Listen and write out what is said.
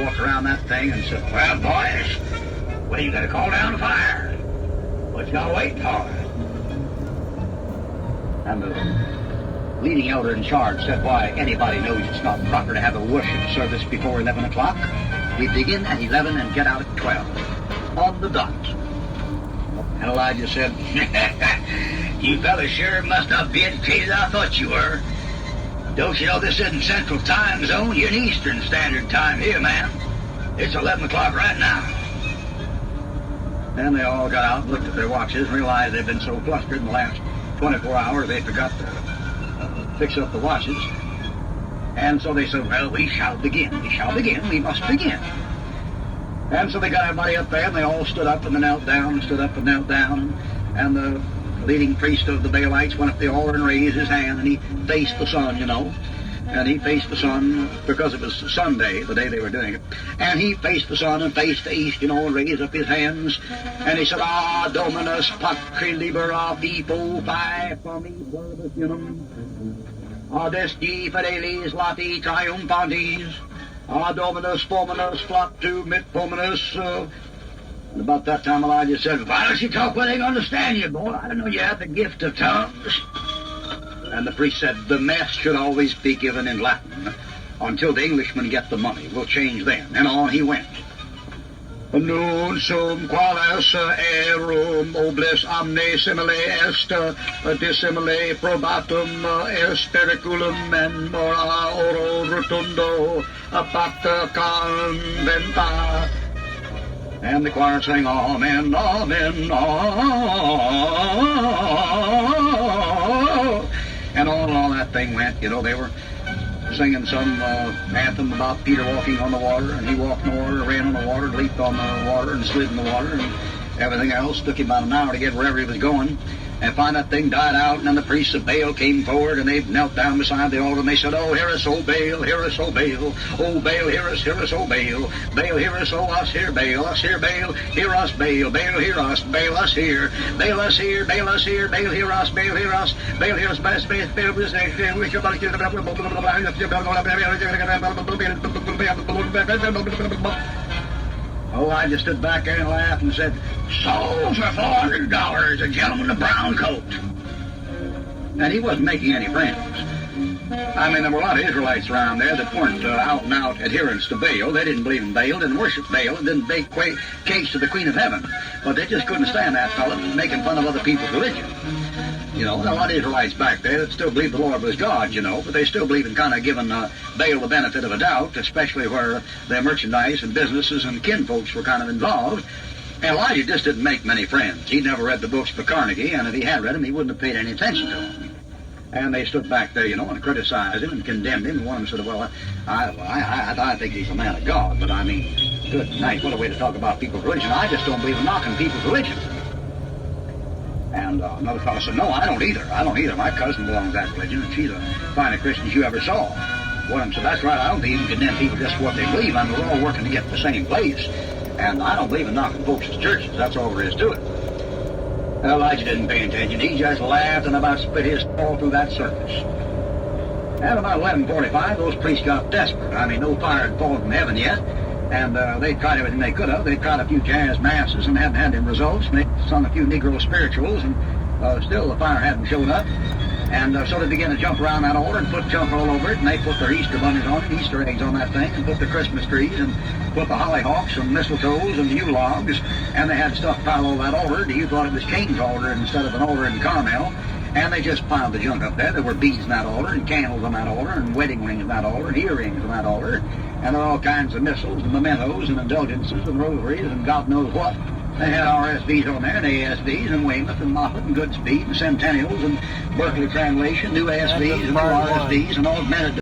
walked around that thing and said, "Well, boys, well, you got to call down the fire. What you got to wait for?" And the leading elder in charge said, "Why, anybody knows it's not proper to have a worship service before 11 o'clock. We begin at 11 and get out at 12. On the dot." And Elijah said, "You fellas sure must not be as educated as I thought you were. Don't you know this isn't Central Time Zone? You're in Eastern Standard Time here, man. It's 11 o'clock right now." Then they all got out and looked at their watches and realized they'd been so flustered in the last 24 hours they forgot to fix up the watches. And so they said, "Well, we shall begin. We shall begin. We must begin." And so they got everybody up there, and they all stood up and then knelt down, and stood up and knelt down. And the leading priest of the Baalites went up the altar and raised his hand, and he faced the sun, you know. And he faced the sun because it was Sunday, the day they were doing it. And he faced the sun and faced the east, you know, and raised up his hands. And he said, "Ah, Dominus Patri Libera Pipo Pi Fami Verbus Unum. Adesti Fidelis Lati Triumphantes. Ah, Dominus Fominus Flactu Mit Fominus." And about that time Elijah said, "Why don't you talk where they can understand you, boy? I don't know you have the gift of tongues." And the priest said, "The mass should always be given in Latin until the Englishmen get the money. We'll change then." And on he went. "Non sum qualis erum oblis amne simile est dissimile probatum est periculum and mora oro rotundo apacta conventa." And the choir sang, "Amen, amen, amen." And all that thing went. You know, they were singing some anthem about Peter walking on the water, and he walked on the water, ran on the water, leaped on the water, and slid in the water, and everything else. Took him about an hour to get wherever he was going. And finally that thing died out, and then the priests of Baal came forward, and they knelt down beside the altar, and they said, "Oh, hear us, O Baal, hear us, O Baal. O Baal, hear us, O Baal. Baal, hear us, O us, hear Baal. Us, hear Baal. Hear us, Baal. Baal, hear us. Baal, us, hear. Baal, us, hear. Baal, us, hear. Baal, hear us. Baal, hear us. Baal, hear us. Baal, Baal, Oh, I just stood back there and laughed and said, "Sold for $400, a gentleman in a brown coat." And he wasn't making any friends. I mean, there were a lot of Israelites around there that weren't out and out adherents to Baal. They didn't believe in Baal, didn't worship Baal, and didn't bake cakes to the Queen of Heaven. But they just couldn't stand that fellow making fun of other people's religion. You know, there are a lot of Israelites back there that still believe the Lord was God, you know, but they still believe in kind of giving Baal the benefit of a doubt, especially where their merchandise and businesses and kinfolks were kind of involved. And Elijah just didn't make many friends. He never read the books by Carnegie, and if he had read them, he wouldn't have paid any attention to them. And they stood back there, you know, and criticized him and condemned him. And one of them said, "Well, I think he's a man of God, but I mean, good night, what a way to talk about people's religion. I just don't believe in knocking people's religion." And another fellow said, "No, I don't either. I don't either. My cousin belongs to that religion, and she's the finest Christian you ever saw." One of them said, "That's right. I don't think you can condemn people just for what they believe. I mean, we're all working to get to the same place. And I don't believe in knocking folks' churches. That's all there is to it." And Elijah didn't pay attention. He just laughed and about spit his all through that service. At about 11:45, those priests got desperate. I mean, no fire had fallen from heaven yet. And they tried everything they could have. They tried a few jazz masses and hadn't had any results. And they sung a few Negro spirituals, and still the fire hadn't shown up. And so they began to jump around that altar and put junk all over it. And they put their Easter bunnies on it, Easter eggs on that thing, and put the Christmas trees, and put the hollyhocks and mistletoes and yew logs. And they had stuff piled all that altar. You thought it was Cain's altar instead of an altar in Carmel. And they just piled the junk up there. There were beads in that altar, and candles on that altar, and wedding rings in that altar, and earrings on that altar. And there were all kinds of missiles and mementos and indulgences and rosaries and God knows what. They had RSVs on there, and ASVs, and Weymouth and Moffat and Goodspeed and Centennials and Berkeley Translation, new ASVs and new RSVs and augmented